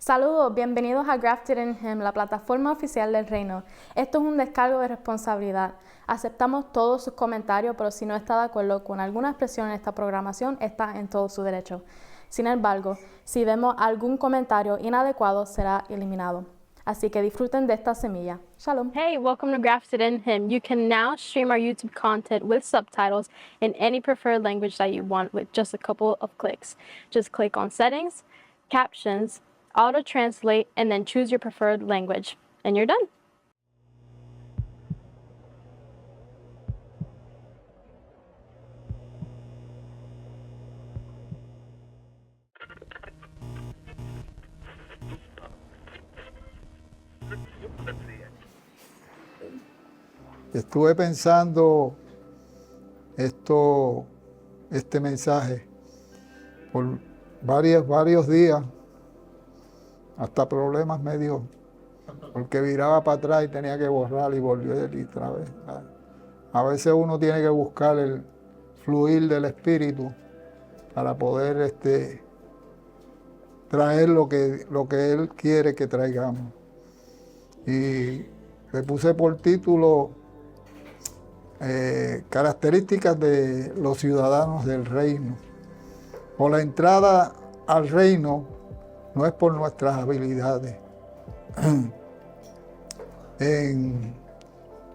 Saludos, bienvenidos a Grafted in Him, la plataforma oficial del reino. Esto es un descargo de responsabilidad. Aceptamos todos sus comentarios, pero si no está de acuerdo con alguna expresión en esta programación, está en todo su derecho. Sin embargo, si vemos algún comentario inadecuado, será eliminado. Así que disfruten de esta semilla. Shalom. Hey, welcome to Grafted in Him. You can now stream our YouTube content with subtitles in any preferred language that you want with just a couple of clicks. Just click on Settings, Captions, Auto Translate, and then choose your preferred language, and you're done. Estuve pensando este mensaje por varios días, hasta problemas me dio, porque viraba para atrás y tenía que borrar y volver y otra vez. A veces uno tiene que buscar el fluir del Espíritu para poder traer lo que Él quiere que traigamos. Y le puse por título características de los ciudadanos del reino. O la entrada al reino no es por nuestras habilidades. En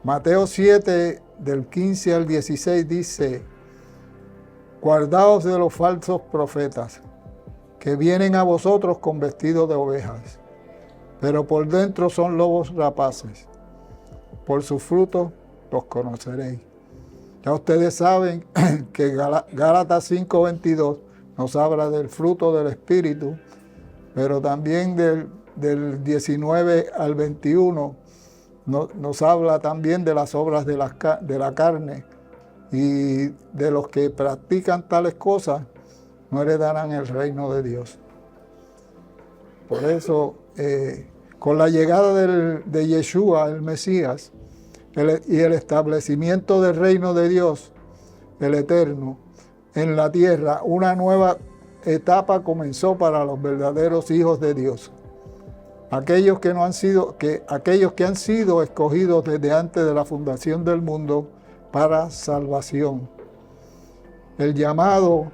Mateo 7, del 15 al 16 dice: guardaos de los falsos profetas, que vienen a vosotros con vestidos de ovejas, pero por dentro son lobos rapaces. Por sus frutos los conoceréis. Ya ustedes saben que Gálatas 5:22 nos habla del fruto del Espíritu, pero también del 19 al 21 nos habla también de las obras de la carne, y de los que practican tales cosas no heredarán el reino de Dios. Por eso, con la llegada de Yeshua, el Mesías, y el establecimiento del reino de Dios, el Eterno, en la tierra, una nueva etapa comenzó para los verdaderos hijos de Dios. Aquellos que han sido escogidos desde antes de la fundación del mundo para salvación. El llamado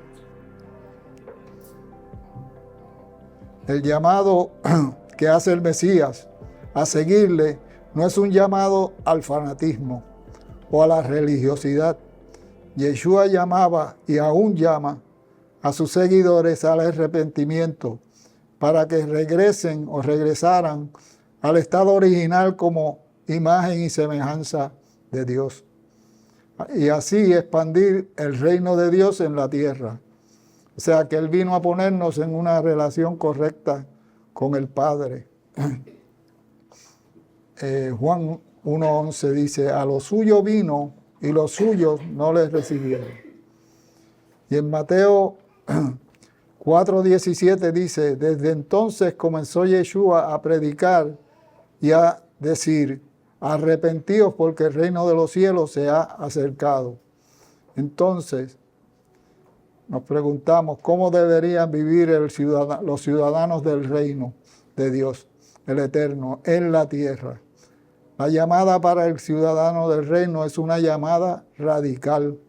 que hace el Mesías a seguirle no es un llamado al fanatismo o a la religiosidad. Yeshua llamaba y aún llama a sus seguidores al arrepentimiento para que regresen o regresaran al estado original como imagen y semejanza de Dios, y así expandir el reino de Dios en la tierra. O sea que Él vino a ponernos en una relación correcta con el Padre. Juan 1:11 dice: a lo suyo vino y los suyos no les recibieron. Y en Mateo 4:17 dice: desde entonces comenzó Yeshua a predicar y a decir: arrepentíos porque el reino de los cielos se ha acercado. Entonces nos preguntamos cómo deberían vivir los ciudadanos del reino de Dios, el Eterno, en la tierra. La llamada para el ciudadano del reino es una llamada radical.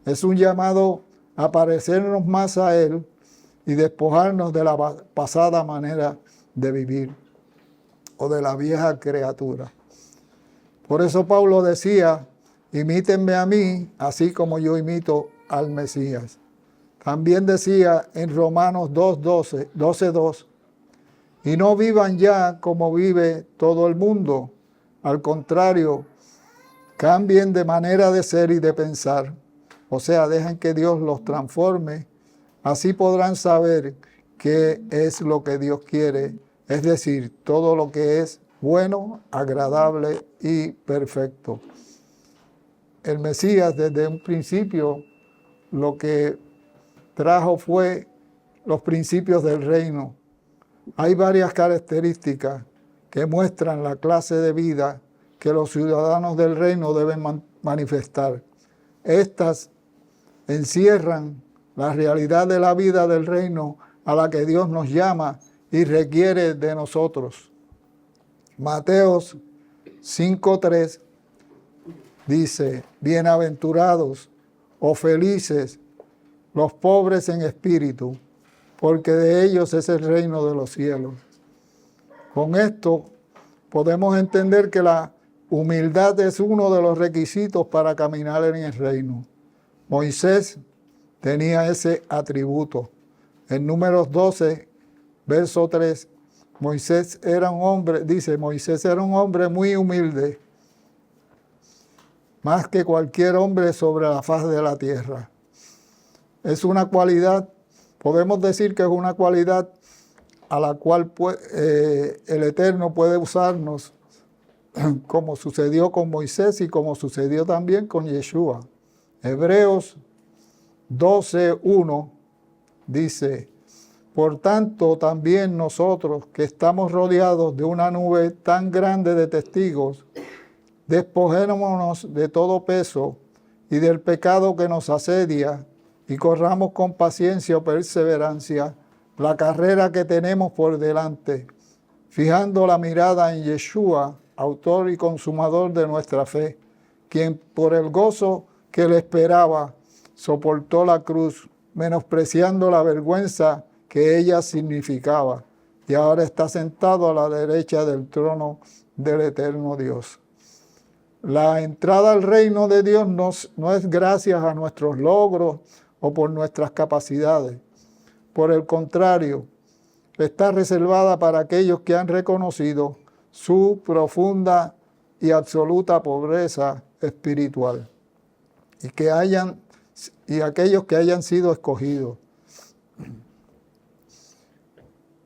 Es un llamado a parecernos más a Él y despojarnos de la pasada manera de vivir o de la vieja criatura. Por eso Pablo decía: imítenme a mí, así como yo imito al Mesías. También decía en Romanos 12:2, y no vivan ya como vive todo el mundo. Al contrario, cambien de manera de ser y de pensar. O sea, dejen que Dios los transforme. Así podrán saber qué es lo que Dios quiere, es decir, todo lo que es bueno, agradable y perfecto. El Mesías, desde un principio, lo que trajo fue los principios del reino. Hay varias características que muestran la clase de vida que los ciudadanos del reino deben manifestar. Estas encierran la realidad de la vida del reino a la que Dios nos llama y requiere de nosotros. Mateos 5:3 dice, bienaventurados o felices los pobres en espíritu, porque de ellos es el reino de los cielos. Con esto podemos entender que la humildad es uno de los requisitos para caminar en el reino. Moisés tenía ese atributo. En Números 12, verso 3, Moisés era un hombre muy humilde, más que cualquier hombre sobre la faz de la tierra. Es una cualidad, podemos decir que es una cualidad a la cual el Eterno puede usarnos, como sucedió con Moisés y como sucedió también con Yeshua. Hebreos 12:1 dice, por tanto también nosotros que estamos rodeados de una nube tan grande de testigos, despojémonos de todo peso y del pecado que nos asedia y corramos con paciencia o perseverancia la carrera que tenemos por delante, fijando la mirada en Yeshua, autor y consumador de nuestra fe, quien por el gozo que le esperaba soportó la cruz, menospreciando la vergüenza que ella significaba, y ahora está sentado a la derecha del trono del eterno Dios. La entrada al reino de Dios no es gracias a nuestros logros o por nuestras capacidades. Por el contrario, está reservada para aquellos que han reconocido su profunda y absoluta pobreza espiritual y aquellos que hayan sido escogidos.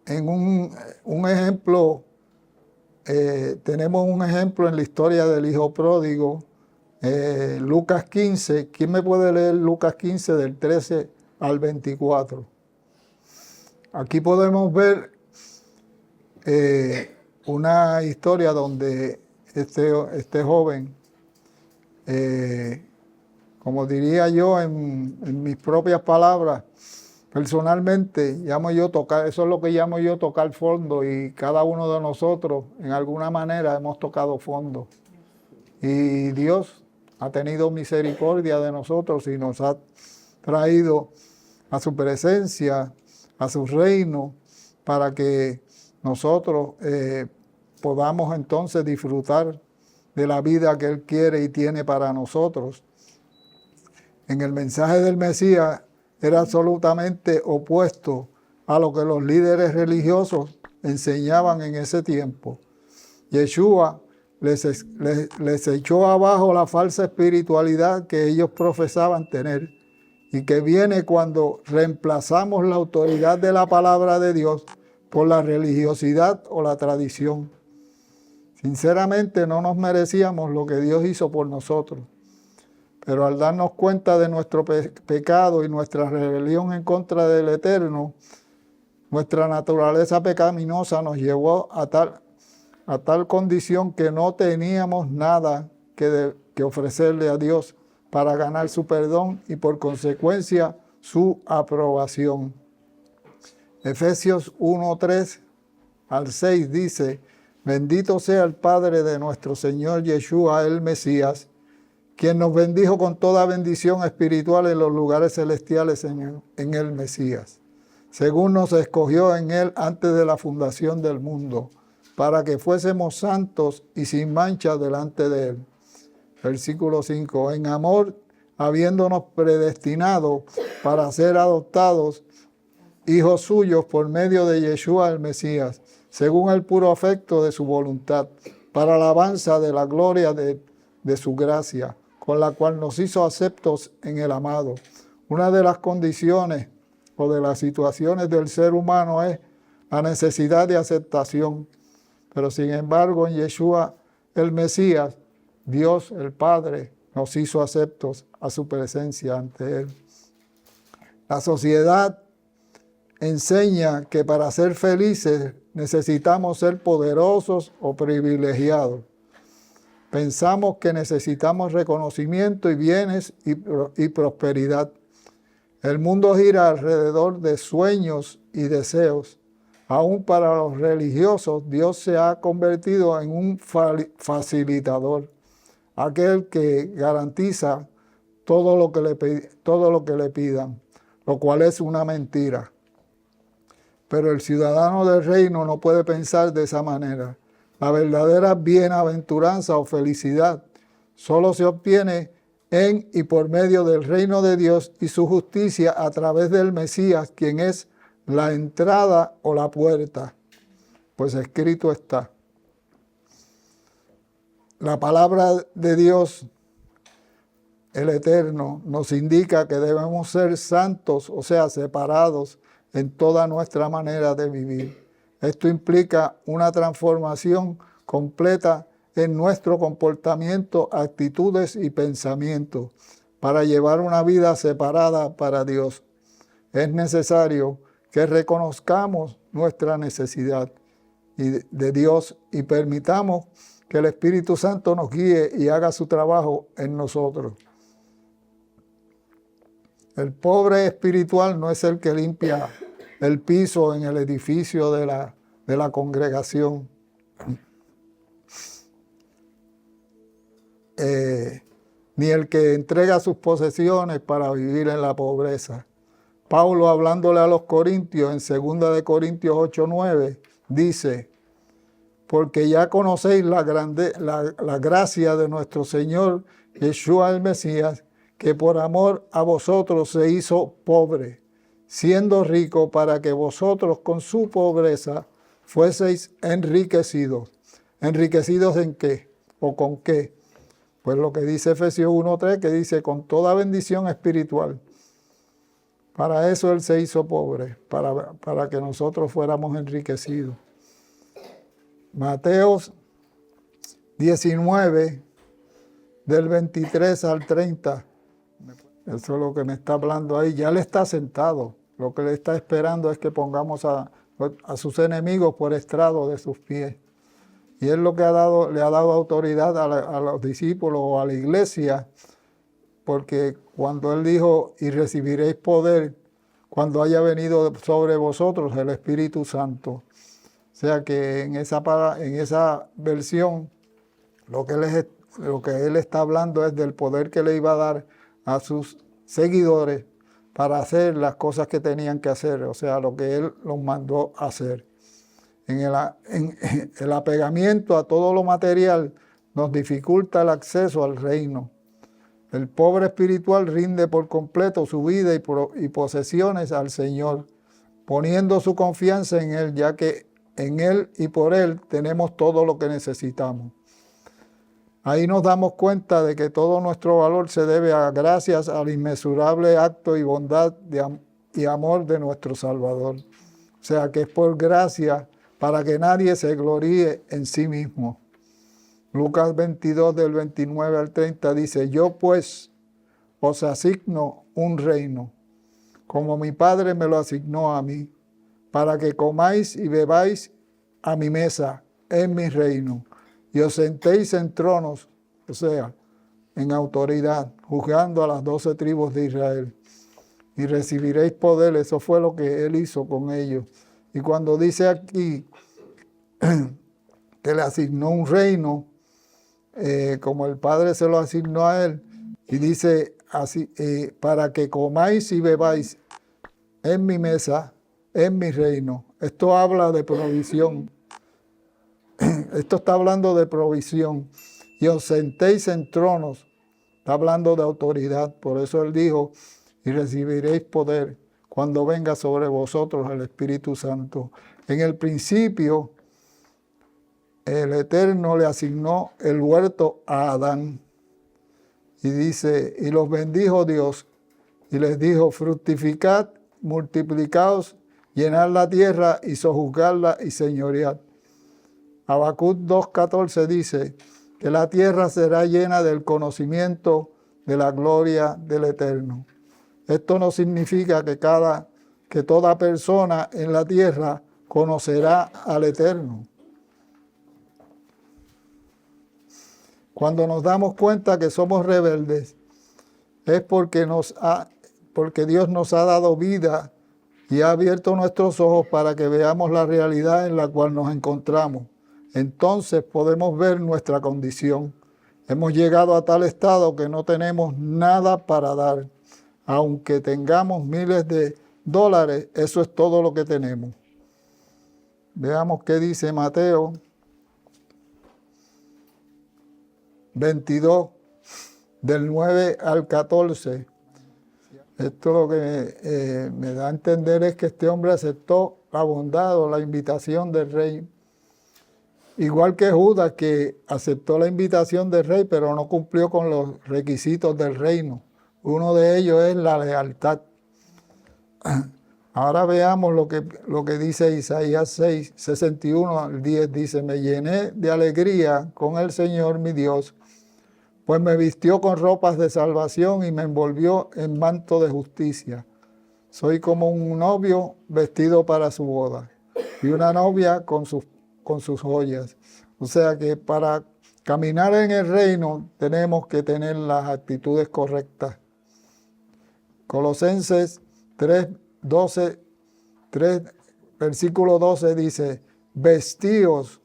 En un ejemplo, tenemos un ejemplo en la historia del hijo pródigo, Lucas 15. ¿Quién me puede leer Lucas 15 del 13 al 24? Aquí podemos ver una historia donde este joven, como diría yo en mis propias palabras, personalmente, eso es lo que llamo yo tocar fondo, y cada uno de nosotros en alguna manera hemos tocado fondo. Y Dios ha tenido misericordia de nosotros y nos ha traído a su presencia, a su reino, para que nosotros podamos entonces disfrutar de la vida que Él quiere y tiene para nosotros. En el mensaje del Mesías era absolutamente opuesto a lo que los líderes religiosos enseñaban en ese tiempo. Yeshua les echó abajo la falsa espiritualidad que ellos profesaban tener y que viene cuando reemplazamos la autoridad de la palabra de Dios por la religiosidad o la tradición. Sinceramente no nos merecíamos lo que Dios hizo por nosotros, pero al darnos cuenta de nuestro pecado y nuestra rebelión en contra del Eterno, nuestra naturaleza pecaminosa nos llevó a tal condición que no teníamos nada que ofrecerle a Dios para ganar su perdón y por consecuencia su aprobación. Efesios 1:3 al 6 dice, bendito sea el Padre de nuestro Señor Yeshua el Mesías, quien nos bendijo con toda bendición espiritual en los lugares celestiales en el Mesías, según nos escogió en Él antes de la fundación del mundo, para que fuésemos santos y sin mancha delante de Él. Versículo 5, en amor, habiéndonos predestinado para ser adoptados hijos suyos por medio de Yeshua el Mesías, según el puro afecto de su voluntad, para alabanza de la gloria de su gracia, con la cual nos hizo aceptos en el amado. Una de las condiciones o de las situaciones del ser humano es la necesidad de aceptación, pero sin embargo en Yeshua el Mesías, Dios el Padre nos hizo aceptos a su presencia ante Él. La sociedad enseña que para ser felices necesitamos ser poderosos o privilegiados. Pensamos que necesitamos reconocimiento y bienes y prosperidad. El mundo gira alrededor de sueños y deseos, Aún para los religiosos, Dios se ha convertido en un facilitador, aquel que garantiza todo lo que le pidan, lo cual es una mentira. Pero el ciudadano del reino no puede pensar de esa manera. La verdadera bienaventuranza o felicidad solo se obtiene en y por medio del reino de Dios y su justicia a través del Mesías, quien es la entrada o la puerta. Pues escrito está. La palabra de Dios, el Eterno, nos indica que debemos ser santos, o sea, separados en toda nuestra manera de vivir. Esto implica una transformación completa en nuestro comportamiento, actitudes y pensamientos para llevar una vida separada para Dios. Es necesario que reconozcamos nuestra necesidad de Dios y permitamos que el Espíritu Santo nos guíe y haga su trabajo en nosotros. El pobre espiritual no es el que limpia el piso en el edificio de la congregación, ni el que entrega sus posesiones para vivir en la pobreza. Pablo, hablándole a los corintios en 2 de Corintios 8:9, dice: porque ya conocéis la gracia de nuestro Señor Yeshua el Mesías, que por amor a vosotros se hizo pobre, siendo rico, para que vosotros con su pobreza fueseis enriquecidos. ¿Enriquecidos en qué? ¿O con qué? Pues lo que dice Efesios 1:3, que dice: con toda bendición espiritual. Para eso Él se hizo pobre, para que nosotros fuéramos enriquecidos. Mateos 19, del 23 al 30. Eso es lo que me está hablando ahí. Ya Él está sentado. Lo que le está esperando es que pongamos a sus enemigos por estrado de sus pies. Y Él lo que le ha dado autoridad a los discípulos o a la iglesia, porque cuando Él dijo: y recibiréis poder cuando haya venido sobre vosotros el Espíritu Santo. O sea que en esa versión lo que Él está hablando es del poder que le iba a dar a sus seguidores para hacer las cosas que tenían que hacer, o sea, lo que Él los mandó a hacer. En el apegamiento a todo lo material nos dificulta el acceso al reino. El pobre espiritual rinde por completo su vida y posesiones al Señor, poniendo su confianza en Él, ya que en Él y por Él tenemos todo lo que necesitamos. Ahí nos damos cuenta de que todo nuestro valor se debe gracias al inmesurable acto y bondad y amor de nuestro Salvador. O sea que es por gracia, para que nadie se gloríe en sí mismo. Lucas 22, del 29 al 30 dice: yo pues os asigno un reino, como mi Padre me lo asignó a mí, para que comáis y bebáis a mi mesa en mi reino, y os sentéis en tronos, o sea, en autoridad, juzgando a las 12 tribus de Israel. Y recibiréis poder. Eso fue lo que Él hizo con ellos. Y cuando dice aquí que le asignó un reino, como el Padre se lo asignó a Él, y dice así: para que comáis y bebáis en mi mesa, en mi reino. Esto habla de provisión. Esto está hablando de provisión. Y os sentéis en tronos. Está hablando de autoridad. Por eso Él dijo: y recibiréis poder cuando venga sobre vosotros el Espíritu Santo. En el principio, el Eterno le asignó el huerto a Adán. Y dice: y los bendijo Dios, y les dijo: fructificad, multiplicaos, llenad la tierra y sojuzgadla y señoread. Habacuc 2:14 dice que la tierra será llena del conocimiento de la gloria del Eterno. Esto no significa que toda persona en la tierra conocerá al Eterno. Cuando nos damos cuenta que somos rebeldes, es porque Dios nos ha dado vida y ha abierto nuestros ojos para que veamos la realidad en la cual nos encontramos. Entonces podemos ver nuestra condición. Hemos llegado a tal estado que no tenemos nada para dar. Aunque tengamos miles de dólares, eso es todo lo que tenemos. Veamos qué dice Mateo 22, del 9 al 14. Esto lo que me da a entender es que este hombre aceptó la bondad o la invitación del rey. Igual que Judas, que aceptó la invitación del rey, pero no cumplió con los requisitos del reino. Uno de ellos es la lealtad. Ahora veamos lo que dice Isaías 6, 61 al 10. Dice, me llené de alegría con el Señor mi Dios, pues me vistió con ropas de salvación y me envolvió en manto de justicia. Soy como un novio vestido para su boda y una novia con sus joyas. O sea que para caminar en el reino tenemos que tener las actitudes correctas. Colosenses 3, versículo 12 dice, vestíos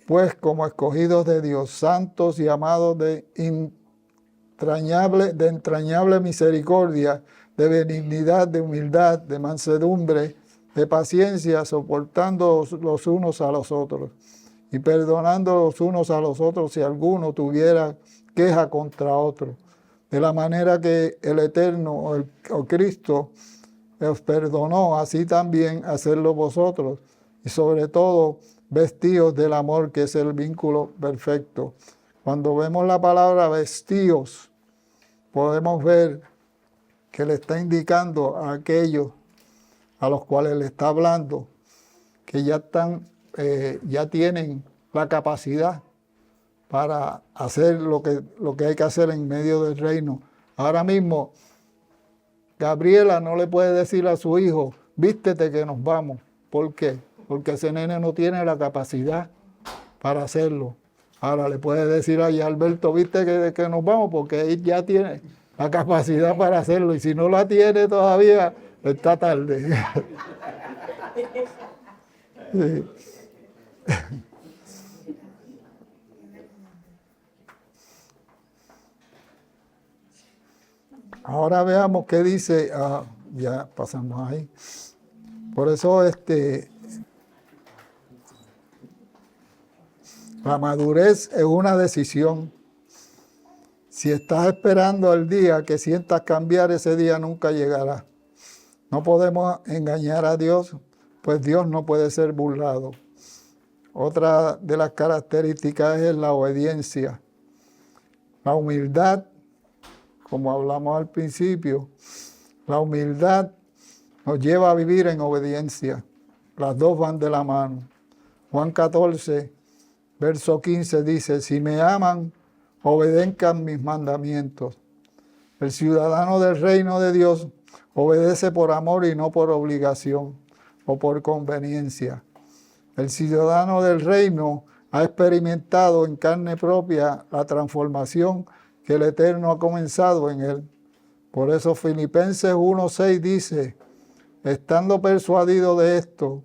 pues como escogidos de Dios, santos y amados de entrañable misericordia, de benignidad, de humildad, de mansedumbre, de paciencia, soportando los unos a los otros y perdonando los unos a los otros si alguno tuviera queja contra otro. De la manera que el Eterno o Cristo os perdonó, así también hacedlo vosotros. Y sobre todo, vestíos del amor, que es el vínculo perfecto. Cuando vemos la palabra vestíos, podemos ver que le está indicando a aquellos a los cuales le está hablando, que ya tienen la capacidad para hacer lo que hay que hacer en medio del reino. Ahora mismo, Gabriela no le puede decir a su hijo, vístete que nos vamos. ¿Por qué? Porque ese nene no tiene la capacidad para hacerlo. Ahora le puede decir a Alberto, viste que nos vamos, porque él ya tiene la capacidad para hacerlo. Y si no la tiene todavía, está tarde. Sí. Ahora veamos qué dice, ya pasamos ahí. Por eso la madurez es una decisión. Si estás esperando el día que sientas cambiar, ese día nunca llegará. No podemos engañar a Dios, pues Dios no puede ser burlado. Otra de las características es la obediencia. La humildad, como hablamos al principio, la humildad nos lleva a vivir en obediencia. Las dos van de la mano. Juan 14, verso 15 dice, si me aman, obedezcan mis mandamientos. El ciudadano del reino de Dios obedece por amor y no por obligación o por conveniencia. El ciudadano del reino ha experimentado en carne propia la transformación que el Eterno ha comenzado en él. Por eso Filipenses 1:6 dice, estando persuadido de esto,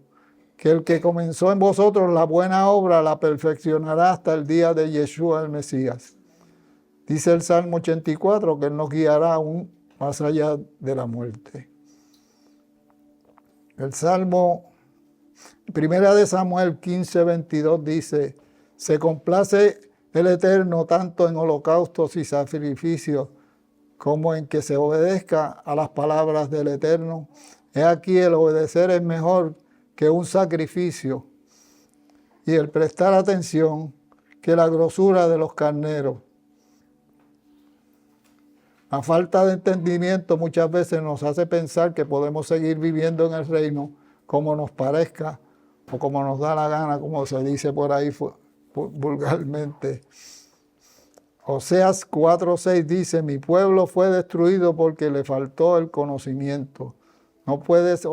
que el que comenzó en vosotros la buena obra la perfeccionará hasta el día de Yeshua el Mesías. Dice el Salmo 84 que Él nos guiará aún más allá de la muerte. El Salmo, Primera de Samuel 15:22 dice, se complace el Eterno tanto en holocaustos y sacrificios como en que se obedezca a las palabras del Eterno. He aquí el obedecer es mejor que un sacrificio y el prestar atención que la grosura de los carneros. La falta de entendimiento muchas veces nos hace pensar que podemos seguir viviendo en el reino como nos parezca o como nos da la gana, como se dice por ahí vulgarmente. Oseas 4:6 dice, mi pueblo fue destruido porque le faltó el conocimiento. No puedes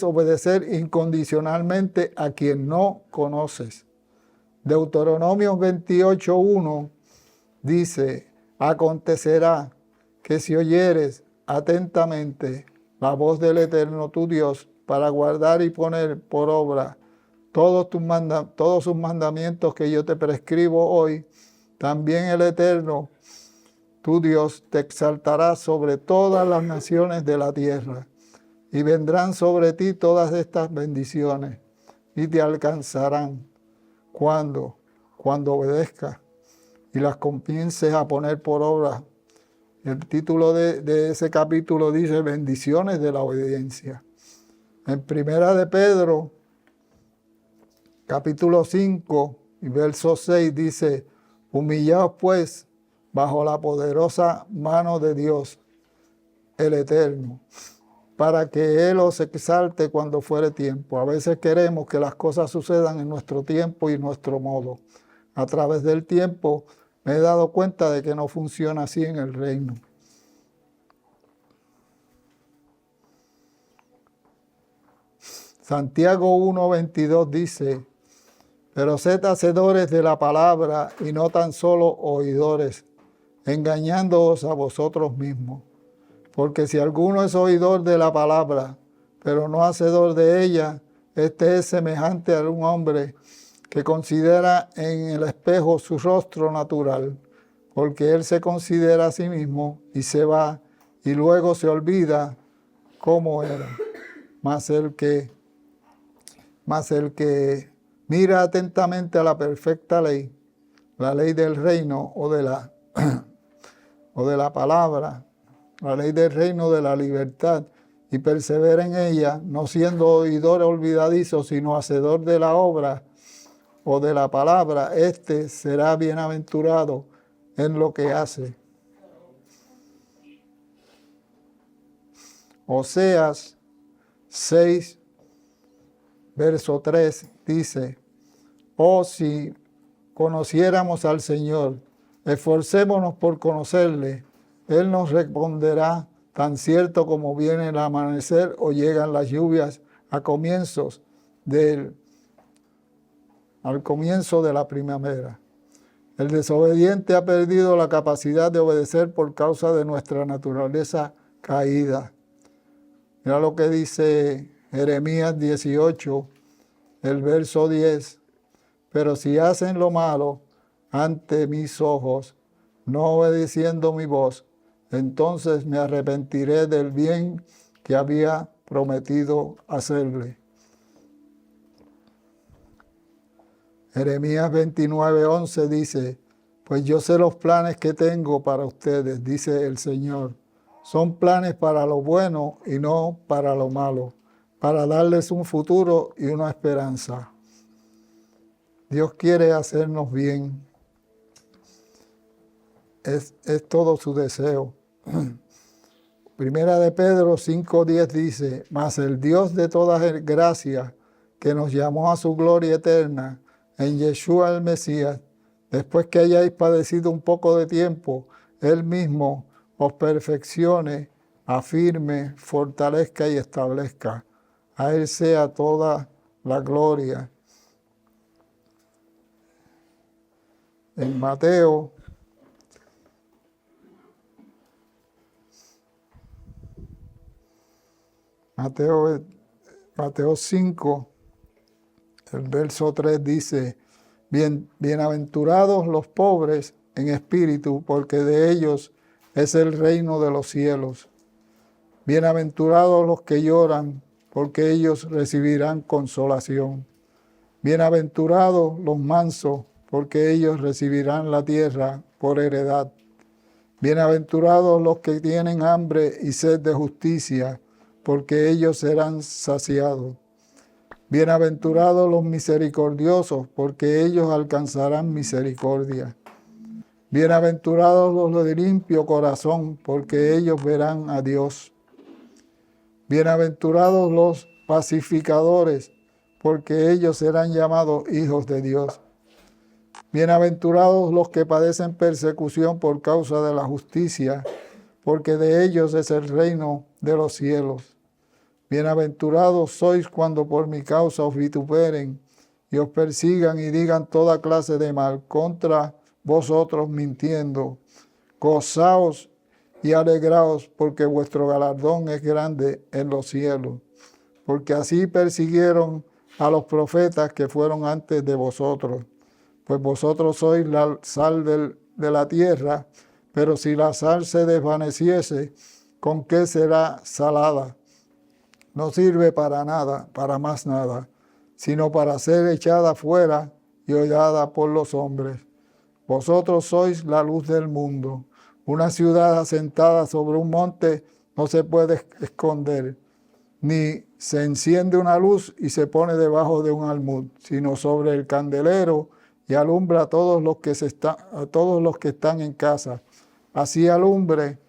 obedecer incondicionalmente a quien no conoces. Deuteronomio 28:1 dice, acontecerá que si oyeres atentamente la voz del Eterno tu Dios, para guardar y poner por obra todos sus mandamientos que yo te prescribo hoy, también el Eterno tu Dios te exaltará sobre todas las naciones de la tierra, y vendrán sobre ti todas estas bendiciones, y te alcanzarán cuando obedezcas y las comiences a poner por obra. El título de ese capítulo dice bendiciones de la obediencia. En Primera de Pedro, capítulo 5 y verso 6 dice, humillaos pues bajo la poderosa mano de Dios, el Eterno, para que Él os exalte cuando fuere tiempo. A veces queremos que las cosas sucedan en nuestro tiempo y nuestro modo. A través del tiempo me he dado cuenta de que no funciona así en el reino. Santiago 1:22 dice, pero sed hacedores de la palabra y no tan solo oidores, engañándoos a vosotros mismos. Porque si alguno es oidor de la palabra, pero no hacedor de ella, este es semejante a un hombre que considera en el espejo su rostro natural, porque él se considera a sí mismo y se va, y luego se olvida cómo era. Mas el que mira atentamente a la perfecta ley, la ley del reino o de la palabra, la ley del reino de la libertad, y persevera en ella, no siendo oidor olvidadizo, sino hacedor de la obra o de la palabra, éste será bienaventurado en lo que hace. Oseas 6, verso 3 dice, oh, si conociéramos al Señor, esforcémonos por conocerle, Él nos responderá tan cierto como viene el amanecer o llegan las lluvias al comienzo de la primavera. El desobediente ha perdido la capacidad de obedecer por causa de nuestra naturaleza caída. Mira lo que dice Jeremías 18, el verso 10. Pero si hacen lo malo ante mis ojos, no obedeciendo mi voz, entonces me arrepentiré del bien que había prometido hacerle. Jeremías 29:11 dice, pues yo sé los planes que tengo para ustedes, dice el Señor. Son planes para lo bueno y no para lo malo, para darles un futuro y una esperanza. Dios quiere hacernos bien. Es todo su deseo. Primera de Pedro 5:10 dice, mas el Dios de toda gracia, que nos llamó a su gloria eterna, en Yeshua el Mesías, después que hayáis padecido un poco de tiempo, Él mismo os perfeccione, afirme, fortalezca y establezca. A Él sea toda la gloria. En Mateo 5, el verso 3 dice, bienaventurados los pobres en espíritu, porque de ellos es el reino de los cielos. Bienaventurados los que lloran, porque ellos recibirán consolación. Bienaventurados los mansos, porque ellos recibirán la tierra por heredad. Bienaventurados los que tienen hambre y sed de justicia, porque ellos serán saciados. Bienaventurados los misericordiosos, porque ellos alcanzarán misericordia. Bienaventurados los de limpio corazón, porque ellos verán a Dios. Bienaventurados los pacificadores, porque ellos serán llamados hijos de Dios. Bienaventurados los que padecen persecución por causa de la justicia, porque de ellos es el reino de los cielos. Bienaventurados sois cuando por mi causa os vituperen y os persigan y digan toda clase de mal contra vosotros mintiendo. Gozaos y alegraos, porque vuestro galardón es grande en los cielos. Porque así persiguieron a los profetas que fueron antes de vosotros. Pues vosotros sois la sal de la tierra, pero si la sal se desvaneciese, ¿con qué será salada? No sirve para nada, para más nada, sino para ser echada fuera y hollada por los hombres. Vosotros sois la luz del mundo. Una ciudad asentada sobre un monte no se puede esconder, ni se enciende una luz y se pone debajo de un almud, sino sobre el candelero y alumbra a todos los que están en casa. Así alumbre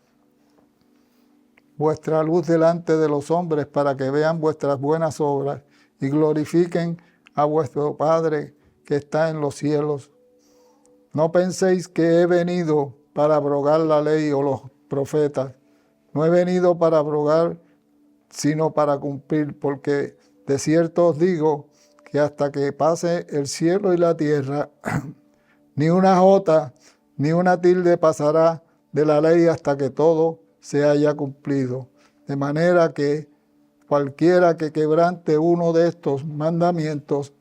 vuestra luz delante de los hombres, para que vean vuestras buenas obras y glorifiquen a vuestro Padre que está en los cielos. No penséis que he venido para abrogar la ley o los profetas. No he venido para abrogar, sino para cumplir, porque de cierto os digo que hasta que pase el cielo y la tierra, ni una jota ni una tilde pasará de la ley hasta que todo se haya cumplido. De manera que cualquiera que quebrante uno de estos mandamientos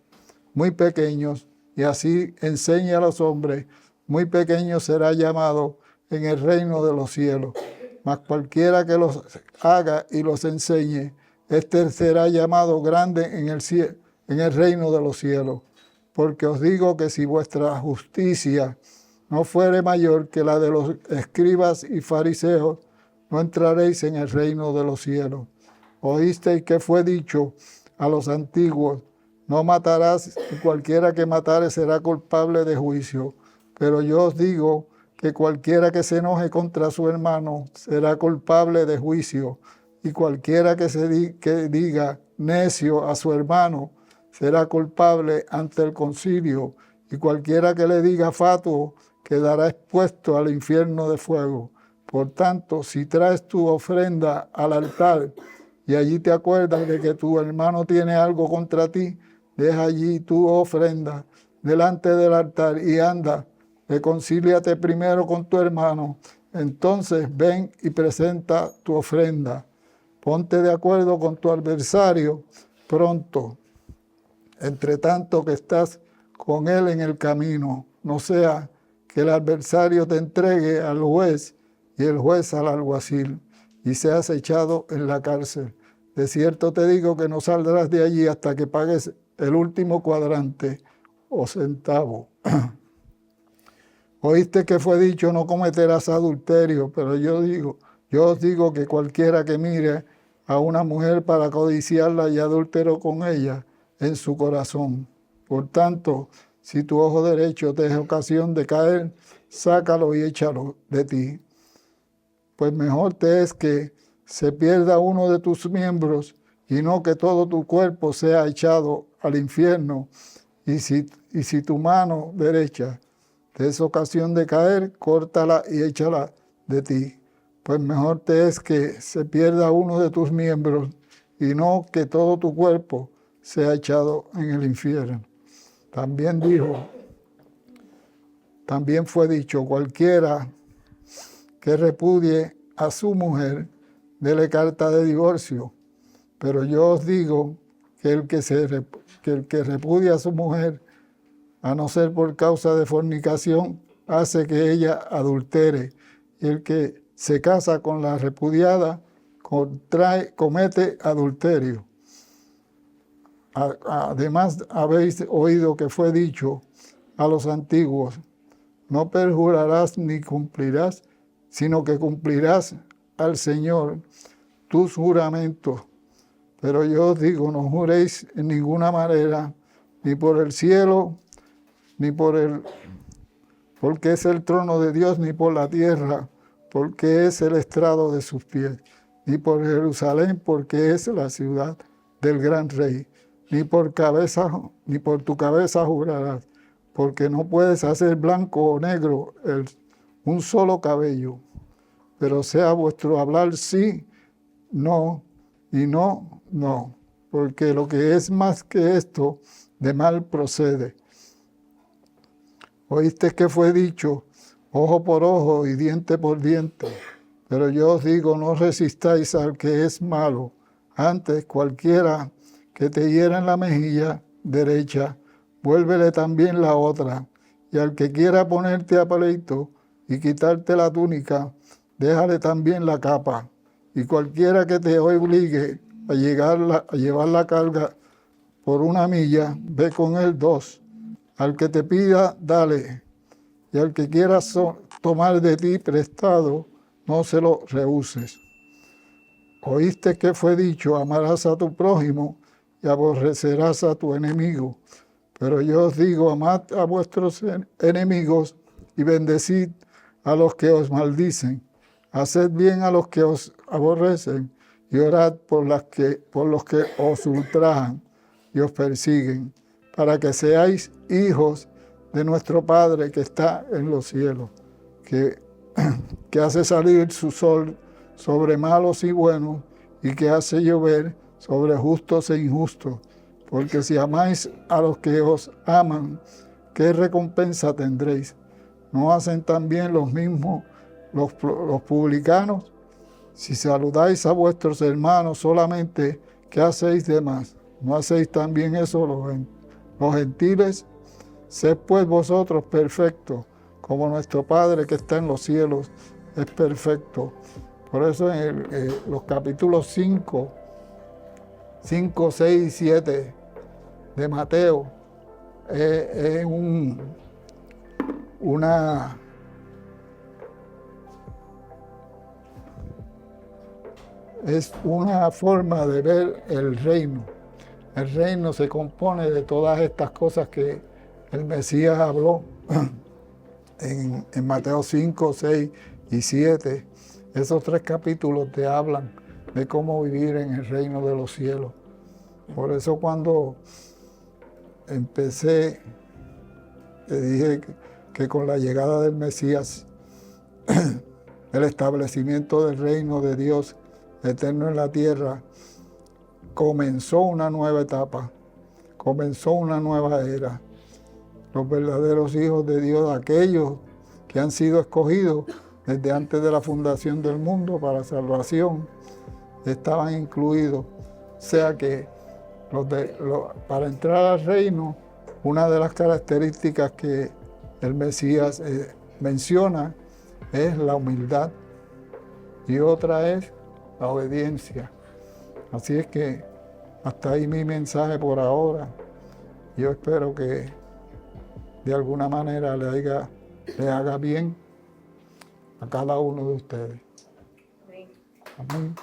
muy pequeños y así enseñe a los hombres, muy pequeño será llamado en el reino de los cielos. Mas cualquiera que los haga y los enseñe, este será llamado grande en el reino de los cielos. Porque os digo que si vuestra justicia no fuere mayor que la de los escribas y fariseos, no entraréis en el reino de los cielos. Oísteis que fue dicho a los antiguos: no matarás, y cualquiera que matare será culpable de juicio. Pero yo os digo que cualquiera que se enoje contra su hermano será culpable de juicio, y cualquiera que diga necio a su hermano será culpable ante el concilio, y cualquiera que le diga fatuo quedará expuesto al infierno de fuego. Por tanto, si traes tu ofrenda al altar y allí te acuerdas de que tu hermano tiene algo contra ti, deja allí tu ofrenda delante del altar y anda, reconcíliate primero con tu hermano, entonces ven y presenta tu ofrenda. Ponte de acuerdo con tu adversario pronto, entre tanto que estás con él en el camino, no sea que el adversario te entregue al juez y el juez al alguacil, y seas echado en la cárcel. De cierto te digo que no saldrás de allí hasta que pagues el último cuadrante o centavo. Oíste que fue dicho: no cometerás adulterio, pero yo os digo que cualquiera que mire a una mujer para codiciarla y adúltero con ella en su corazón. Por tanto, si tu ojo derecho te es ocasión de caer, sácalo y échalo de ti. Pues mejor te es que se pierda uno de tus miembros y no que todo tu cuerpo sea echado al infierno. Y si tu mano derecha te es ocasión de caer, córtala y échala de ti. Pues mejor te es que se pierda uno de tus miembros y no que todo tu cuerpo sea echado en el infierno. También fue dicho: cualquiera que repudie a su mujer, dele carta de divorcio. Pero yo os digo que el que repudia a su mujer, a no ser por causa de fornicación, hace que ella adultere. Y el que se casa con la repudiada comete adulterio. Además, habéis oído que fue dicho a los antiguos: no perjurarás ni cumplirás, sino que cumplirás al Señor tus juramentos. Pero yo os digo: no juréis en ninguna manera, ni por el cielo, ni porque es el trono de Dios, ni por la tierra, porque es el estrado de sus pies, ni por Jerusalén, porque es la ciudad del gran rey, ni por tu cabeza jurarás, porque no puedes hacer blanco o negro un solo cabello. Pero sea vuestro hablar sí, no, y no, no, porque lo que es más que esto, de mal procede. Oíste que fue dicho: ojo por ojo y diente por diente. Pero yo os digo, no resistáis al que es malo. Antes, cualquiera que te hiera en la mejilla derecha, vuélvele también la otra. Y al que quiera ponerte a pleito y quitarte la túnica, déjale también la capa. Y cualquiera que te obligue a llevar la carga por 1 milla, ve con él 2. Al que te pida, dale. Y al que quiera tomar de ti prestado, no se lo rehuses. Oíste que fue dicho, amarás a tu prójimo y aborrecerás a tu enemigo. Pero yo os digo, amad a vuestros enemigos y bendecid a los que os maldicen. Haced bien a los que os aborrecen y orad por los que os ultrajan y os persiguen, para que seáis hijos de nuestro Padre que está en los cielos, que hace salir su sol sobre malos y buenos y que hace llover sobre justos e injustos. Porque si amáis a los que os aman, ¿qué recompensa tendréis? ¿No hacen también los mismos los publicanos? Si saludáis a vuestros hermanos solamente, ¿qué hacéis de más? ¿No hacéis también eso los gentiles? Sed pues vosotros perfectos, como nuestro Padre que está en los cielos es perfecto. Por eso en los capítulos 5, 6 y 7 de Mateo es una forma de ver el reino. El reino se compone de todas estas cosas que el Mesías habló en Mateo 5, 6 y 7. Esos 3 capítulos te hablan de cómo vivir en el reino de los cielos. Por eso cuando empecé, te dije que con la llegada del Mesías, el establecimiento del reino de Dios eterno en la tierra, comenzó una nueva etapa, comenzó una nueva era. Los verdaderos hijos de Dios, aquellos que han sido escogidos desde antes de la fundación del mundo para salvación, estaban incluidos. O sea que para entrar al reino, una de las características que el Mesías menciona es la humildad y otra es la obediencia. Así es que hasta ahí mi mensaje por ahora. Yo espero que de alguna manera le haga bien a cada uno de ustedes. Amén.